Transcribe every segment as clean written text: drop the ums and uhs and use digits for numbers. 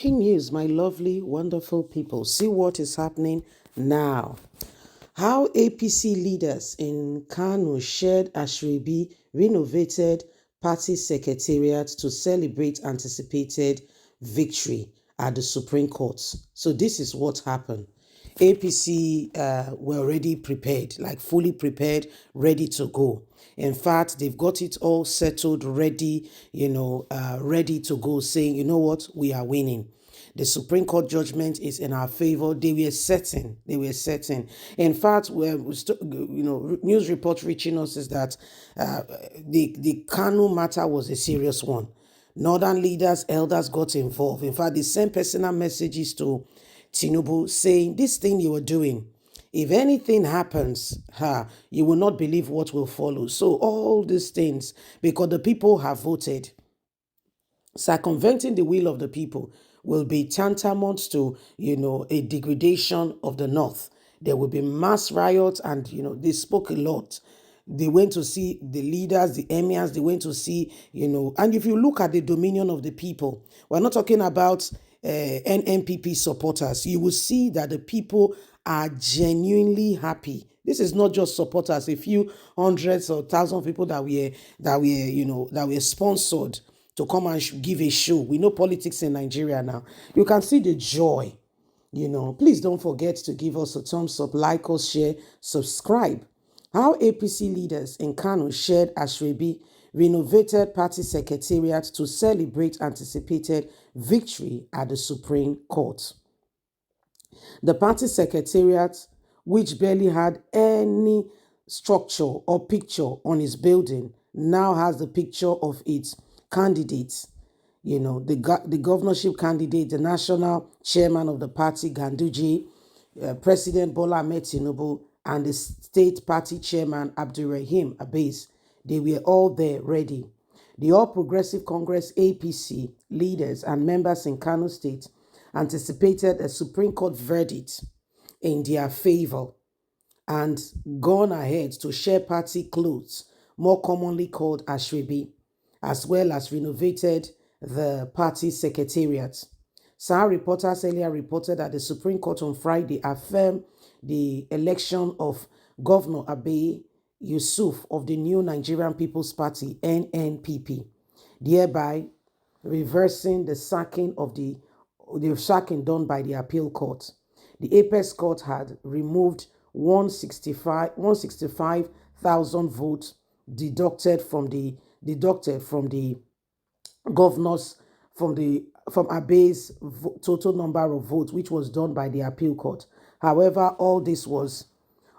Breaking news, my lovely, wonderful people. See what is happening now. How APC leaders in Kano shared Ashrebi renovated party secretariat to celebrate anticipated victory at the Supreme Court. So this is what happened. APC were already prepared, like fully prepared, ready to go. In fact, they've got it all settled, ready, ready to go, saying, you know what, we are winning. The Supreme Court judgment is in our favor. They were certain. They were certain. In fact, news reports reaching us is that the Kano matter was a serious one. Northern leaders, elders got involved. In fact, they sent personal messages to Tinubu saying, this thing you are doing, if anything happens, you will not believe what will follow. So all these things, because the people have voted, circumventing the will of the people will be tantamount to, a degradation of the North. There will be mass riots, and, they spoke a lot. They went to see the leaders, the emirs, they went to see, and if you look at the dominion of the people, we're not talking about NNPP supporters. You will see that the people are genuinely happy. This is not just supporters, a few hundreds or thousands of people that were sponsored to come and give a show. We know politics in Nigeria now. You can see the joy. Please don't forget to give us a thumbs up, like us, share, subscribe. How APC leaders in Kano shared Ashrebi renovated party secretariat to celebrate anticipated victory at the Supreme Court. The party secretariat, which barely had any structure or picture on its building, now has the picture of its candidates. The governorship candidate, the national chairman of the party, Ganduje, President Bola Ahmed Tinubu, and the state party chairman, Abdulrahim Abbas. They were all there ready. The All Progressive Congress APC leaders and members in Kano State anticipated a Supreme Court verdict in their favor and gone ahead to share party clothes, more commonly called Ashrebi, as well as renovated the party secretariat. Sahara reporters earlier reported that the Supreme Court on Friday affirmed the election of Governor Abe Yusuf of the New Nigerian People's Party, NNPP, thereby reversing the sacking done by the appeal court. The Apex Court had removed 165,000 votes deducted from the governors from Abe's total number of votes, which was done by the appeal court. However, all this was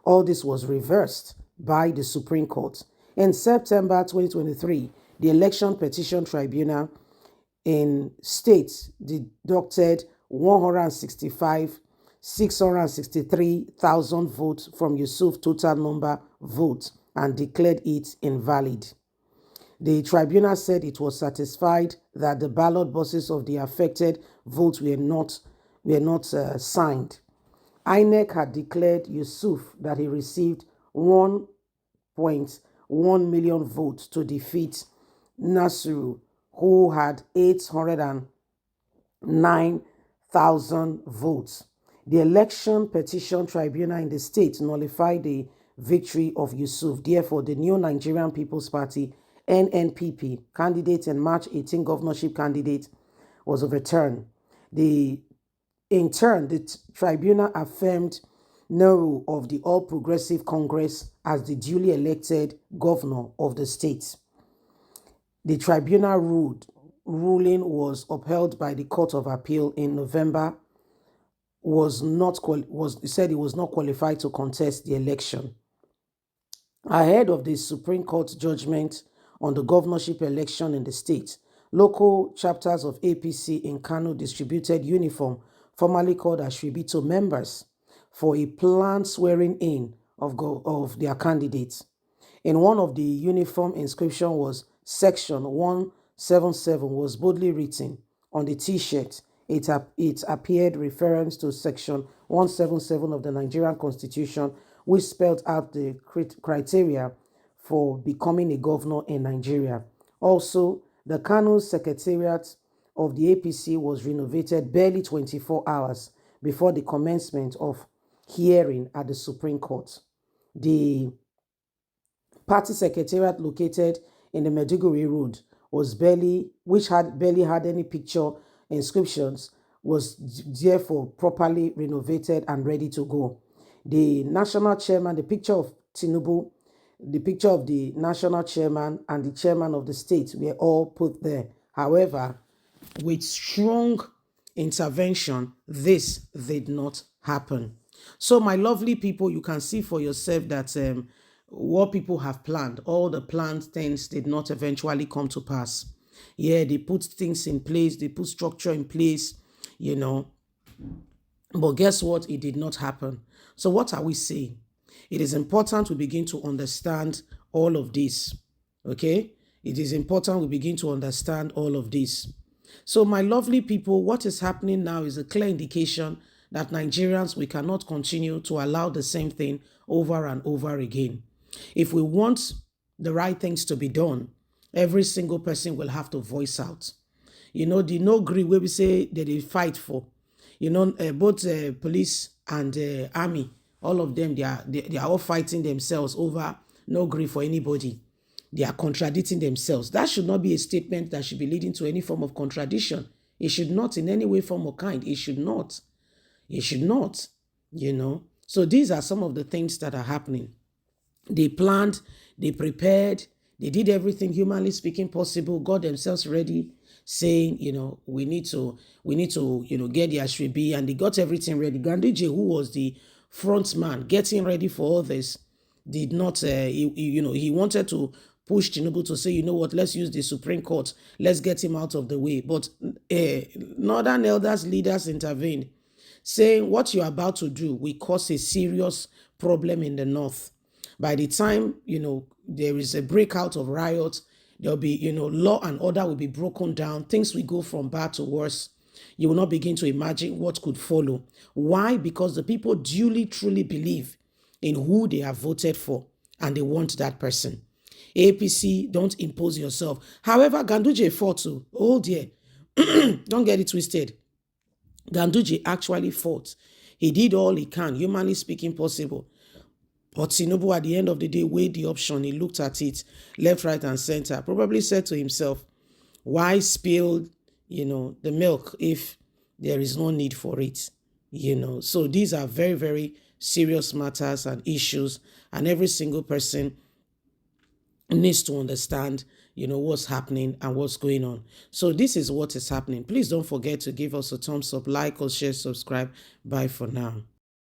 reversed by the Supreme Court. In September 2023, the Election Petition Tribunal in states deducted 663,000 votes from Yusuf's total number votes and declared it invalid. The tribunal said it was satisfied that the ballot boxes of the affected votes were not signed. INEC had declared Yusuf that he received 1.1 million votes to defeat Nasiru, who had 809,000 votes. The Election Petition Tribunal in the state nullified the victory of Yusuf. Therefore, the New Nigerian People's Party, NNPP, candidate and March 18 governorship candidate was overturned. In turn, the tribunal affirmed Nehru of the All Progressive Congress as the duly elected governor of the state. The tribunal ruling was upheld by the Court of Appeal in November. Said it was not qualified to contest the election. Ahead of the Supreme Court judgment on the governorship election in the state, local chapters of APC in Kano distributed uniform, formerly called Ashrebi, to members for a planned swearing in of their candidates. In one of the uniform inscription was Section 177 was boldly written on the T-shirt. It appeared reference to Section 177 of the Nigerian Constitution, which spelled out the criteria for becoming a governor in Nigeria. Also, the Kano Secretariat of the APC was renovated barely 24 hours before the commencement of hearing at the Supreme Court. The party secretariat located in the Meduguri Road which had barely had any picture inscriptions, was therefore properly renovated and ready to go. The national chairman, the picture of Tinubu, the picture of the national chairman and the chairman of the state were all put there. However, with strong intervention, this did not happen. So, my lovely people, you can see for yourself that what people have planned, all the planned things did not eventually come to pass. Yeah, they put things in place, they put structure in place, you know, but guess what? It did not happen. So, what are we saying? It is important we begin to understand all of this. Okay? It is important we begin to understand all of this. So, my lovely people, what is happening now is a clear indication that Nigerians, we cannot continue to allow the same thing over and over again. If we want the right things to be done, every single person will have to voice out. The no gree where we say that they fight for. Both police and army, all of them, they are all fighting themselves over no gree for anybody. They are contradicting themselves. That should not be a statement that should be leading to any form of contradiction. It should not in any way, form, or kind. It should not. It should not, So these are some of the things that are happening. They planned, they prepared, they did everything humanly speaking possible, got themselves ready, saying, we need to, get the Ashwebi, and they got everything ready. Ganduje, who was the front man getting ready for all this, did not, he wanted to push Tinubu to say, you know what, let's use the Supreme Court, let's get him out of the way. But northern elders, leaders intervened, saying what you're about to do will cause a serious problem in the north. By the time, there is a breakout of riots, there'll be, law and order will be broken down. Things will go from bad to worse. You will not begin to imagine what could follow. Why? Because the people duly, truly believe in who they have voted for and they want that person. APC, don't impose yourself. However, Ganduje fought too. Oh dear. Don't get it twisted. Ganduje actually fought. He did all he can, humanly speaking, possible. But Tinubu, at the end of the day, weighed the option. He looked at it, left, right, and center. Probably said to himself, why spill, the milk if there is no need for it? So these are very, very serious matters and issues. And every single person needs to understand, what's happening and what's going on. So this is what is happening. Please don't forget to give us a thumbs up, like or share, subscribe. Bye for now.